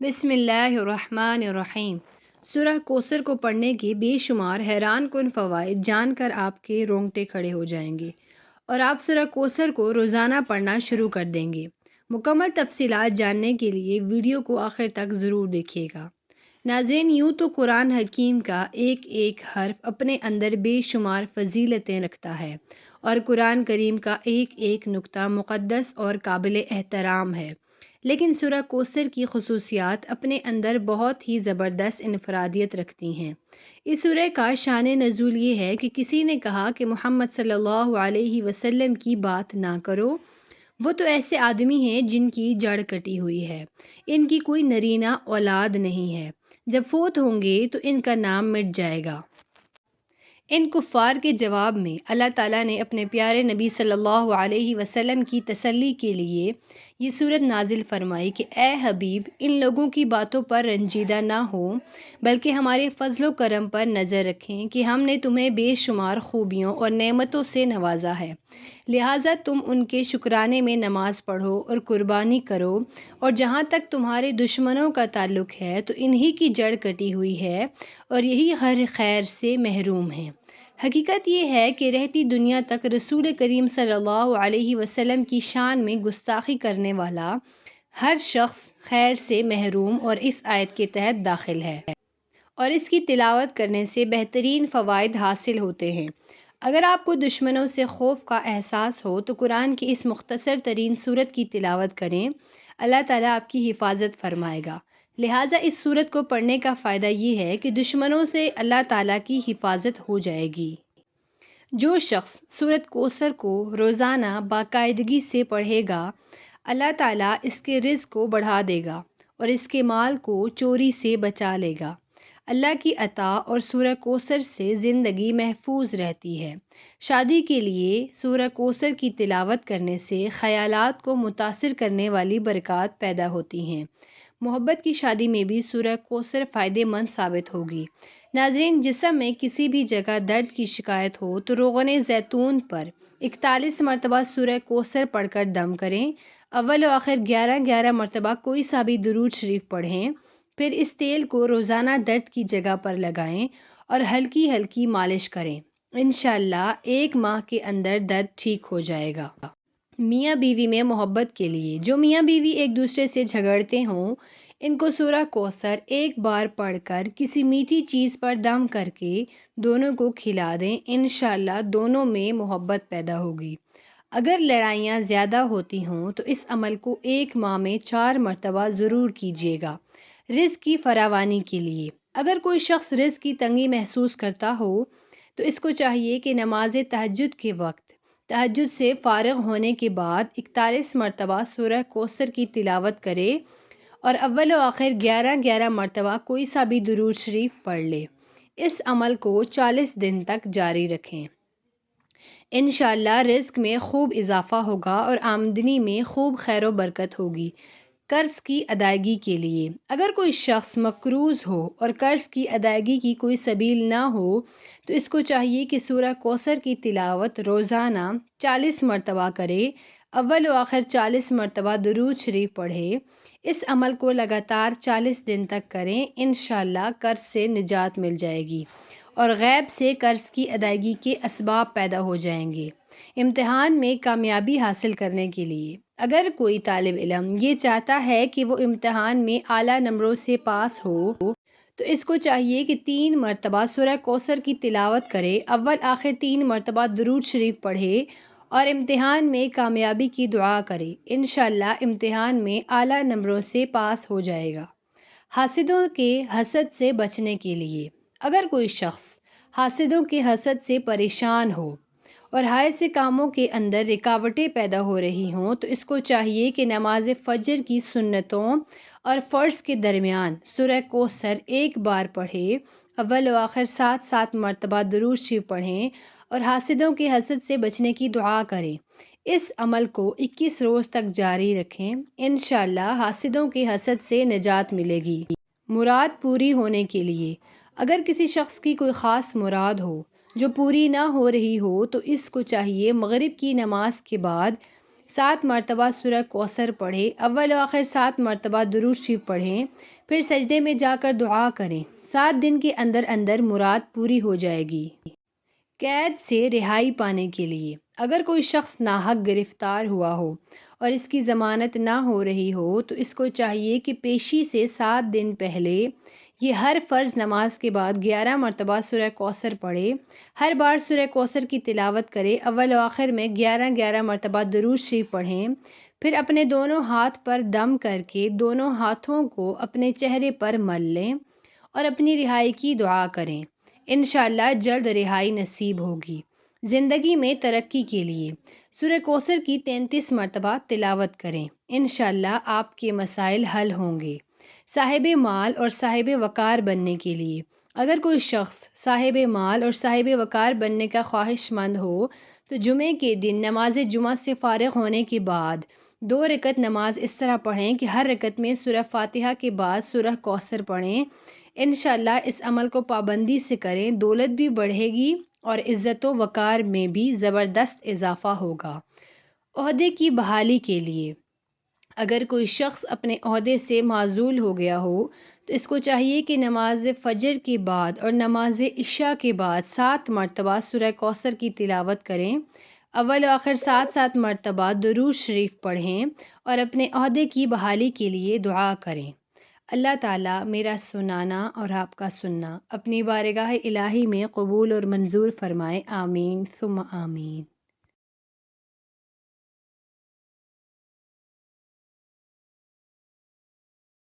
بسم اللہ الرحمن الرحیم۔ سورہ کوثر کو پڑھنے کے بے شمار حیران کن فوائد جان کر آپ کے رونگٹے کھڑے ہو جائیں گے اور آپ سورہ کوثر کو روزانہ پڑھنا شروع کر دیں گے۔ مکمل تفصیلات جاننے کے لیے ویڈیو کو آخر تک ضرور دیکھیے گا۔ ناظرین، یوں تو قرآن حکیم کا ایک ایک حرف اپنے اندر بے شمار فضیلتیں رکھتا ہے اور قرآن کریم کا ایک ایک نقطہ مقدس اور قابل احترام ہے، لیکن سورہ کوثر کی خصوصیات اپنے اندر بہت ہی زبردست انفرادیت رکھتی ہیں۔ اس سورہ کا شان نزول یہ ہے کہ کسی نے کہا کہ محمد صلی اللہ علیہ وسلم کی بات نہ کرو، وہ تو ایسے آدمی ہیں جن کی جڑ کٹی ہوئی ہے، ان کی کوئی نرینہ اولاد نہیں ہے، جب فوت ہوں گے تو ان کا نام مٹ جائے گا۔ ان کفار کے جواب میں اللہ تعالیٰ نے اپنے پیارے نبی صلی اللہ علیہ وسلم کی تسلی کے لیے یہ صورت نازل فرمائی کہ اے حبیب، ان لوگوں کی باتوں پر رنجیدہ نہ ہو، بلکہ ہمارے فضل و کرم پر نظر رکھیں کہ ہم نے تمہیں بے شمار خوبیوں اور نعمتوں سے نوازا ہے، لہٰذا تم ان کے شکرانے میں نماز پڑھو اور قربانی کرو، اور جہاں تک تمہارے دشمنوں کا تعلق ہے تو انہی کی جڑ کٹی ہوئی ہے اور یہی ہر خیر سے محروم ہیں۔ حقیقت یہ ہے کہ رہتی دنیا تک رسول کریم صلی اللہ علیہ وسلم کی شان میں گستاخی کرنے والا ہر شخص خیر سے محروم اور اس آیت کے تحت داخل ہے، اور اس کی تلاوت کرنے سے بہترین فوائد حاصل ہوتے ہیں۔ اگر آپ کو دشمنوں سے خوف کا احساس ہو تو قرآن کی اس مختصر ترین سورت کی تلاوت کریں، اللہ تعالیٰ آپ کی حفاظت فرمائے گا۔ لہٰذا اس سورت کو پڑھنے کا فائدہ یہ ہے کہ دشمنوں سے اللہ تعالیٰ کی حفاظت ہو جائے گی۔ جو شخص سورت کوثر کو روزانہ باقاعدگی سے پڑھے گا، اللہ تعالیٰ اس کے رزق کو بڑھا دے گا اور اس کے مال کو چوری سے بچا لے گا۔ اللہ کی عطا اور سورہ کوثر سے زندگی محفوظ رہتی ہے۔ شادی کے لیے سورہ کوثر کی تلاوت کرنے سے خیالات کو متاثر کرنے والی برکات پیدا ہوتی ہیں۔ محبت کی شادی میں بھی سورہ کوثر فائدہ مند ثابت ہوگی۔ ناظرین، جسم میں کسی بھی جگہ درد کی شکایت ہو تو روغن زیتون پر 41 مرتبہ سورہ کوثر پڑھ کر دم کریں۔ اول و آخر 11 مرتبہ کوئی سا بھی درود شریف پڑھیں، پھر اس تیل کو روزانہ درد کی جگہ پر لگائیں اور ہلکی ہلکی مالش کریں۔ انشاءاللہ 1 ماہ کے اندر درد ٹھیک ہو جائے گا۔ میاں بیوی میں محبت کے لیے، جو میاں بیوی ایک دوسرے سے جھگڑتے ہوں، ان کو سورہ کوثر ایک بار پڑھ کر کسی میٹھی چیز پر دم کر کے دونوں کو کھلا دیں، انشاءاللہ دونوں میں محبت پیدا ہوگی۔ اگر لڑائیاں زیادہ ہوتی ہوں تو اس عمل کو 1 ماہ میں 4 مرتبہ ضرور کیجیے گا۔ رزق کی فراوانی کے لیے، اگر کوئی شخص رزق کی تنگی محسوس کرتا ہو تو اس کو چاہیے کہ نماز تہجد کے وقت تہجد سے فارغ ہونے کے بعد 41 مرتبہ سورہ کوثر کی تلاوت کرے اور اول و آخر 11 مرتبہ کوئی سا بھی درود شریف پڑھ لے۔ اس عمل کو 40 دن تک جاری رکھیں۔ انشاءاللہ رزق میں خوب اضافہ ہوگا اور آمدنی میں خوب خیر و برکت ہوگی۔ قرض کی ادائیگی کے لیے، اگر کوئی شخص مقروض ہو اور قرض کی ادائیگی کی کوئی سبیل نہ ہو تو اس کو چاہیے کہ سورہ کوثر کی تلاوت روزانہ 40 مرتبہ کرے، اول و آخر 40 مرتبہ درود شریف پڑھے۔ اس عمل کو لگاتار 40 دن تک کریں، انشاءاللہ قرض سے نجات مل جائے گی اور غیب سے قرض کی ادائیگی کے اسباب پیدا ہو جائیں گے۔ امتحان میں کامیابی حاصل کرنے کے لیے، اگر کوئی طالب علم یہ چاہتا ہے کہ وہ امتحان میں اعلیٰ نمبروں سے پاس ہو تو اس کو چاہیے کہ 3 مرتبہ سورہ کوثر کی تلاوت کرے، اول آخر 3 مرتبہ درود شریف پڑھے اور امتحان میں کامیابی کی دعا کرے، انشاءاللہ امتحان میں اعلیٰ نمبروں سے پاس ہو جائے گا۔ حاسدوں کے حسد سے بچنے کے لیے، اگر کوئی شخص حاسدوں کے حسد سے پریشان ہو اور ہائے سے کاموں کے اندر رکاوٹیں پیدا ہو رہی ہوں تو اس کو چاہیے کہ نماز فجر کی سنتوں اور فرض کے درمیان سورہ کوثر 1 بار پڑھے، اول و آخر 7 مرتبہ درود شریف پڑھیں اور حاسدوں کے حسد سے بچنے کی دعا کریں۔ اس عمل کو 21 روز تک جاری رکھیں، انشاءاللہ حاسدوں کے حسد سے نجات ملے گی۔ مراد پوری ہونے کے لیے، اگر کسی شخص کی کوئی خاص مراد ہو جو پوری نہ ہو رہی ہو تو اس کو چاہیے مغرب کی نماز کے بعد 7 مرتبہ سورہ کوثر پڑھیں، اول و آخر 7 مرتبہ درود شریف پڑھیں، پھر سجدے میں جا کر دعا کریں۔ 7 دن کے اندر اندر مراد پوری ہو جائے گی۔ قید سے رہائی پانے کے لیے اگر کوئی شخص ناحق گرفتار ہوا ہو اور اس کی ضمانت نہ ہو رہی ہو تو اس کو چاہیے کہ پیشی سے 7 دن پہلے یہ ہر فرض نماز کے بعد 11 مرتبہ سورہ کوثر پڑھے، ہر بار سورہ کوثر کی تلاوت کرے، اول و آخر میں 11 مرتبہ درود شریف پڑھیں، پھر اپنے دونوں ہاتھ پر دم کر کے دونوں ہاتھوں کو اپنے چہرے پر مل لیں اور اپنی رہائی کی دعا کریں۔ انشاءاللہ جلد رہائی نصیب ہوگی۔ زندگی میں ترقی کے لیے سورہ کوثر کی 33 مرتبہ تلاوت کریں، انشاءاللہ آپ کے مسائل حل ہوں گے۔ صاحب مال اور صاحب وقار بننے کے لیے اگر کوئی شخص صاحب مال اور صاحب وقار بننے کا خواہش مند ہو تو جمعے کے دن نماز جمعہ سے فارغ ہونے کے بعد 2 رکعت نماز اس طرح پڑھیں کہ ہر رکعت میں سورہ فاتحہ کے بعد سورہ کوثر پڑھیں۔ انشاءاللہ اس عمل کو پابندی سے کریں، دولت بھی بڑھے گی اور عزت و وقار میں بھی زبردست اضافہ ہوگا۔ عہدے کی بحالی کے لیے اگر کوئی شخص اپنے عہدے سے معزول ہو گیا ہو تو اس کو چاہیے کہ نماز فجر کے بعد اور نماز عشاء کے بعد 7 مرتبہ سورہ کوثر کی تلاوت کریں، اول و آخر 7 مرتبہ درود شریف پڑھیں اور اپنے عہدے کی بحالی کے لیے دعا کریں۔ اللہ تعالیٰ میرا سنانا اور آپ کا سننا اپنی بارگاہ الہی میں قبول اور منظور فرمائے، آمین ثم آمین۔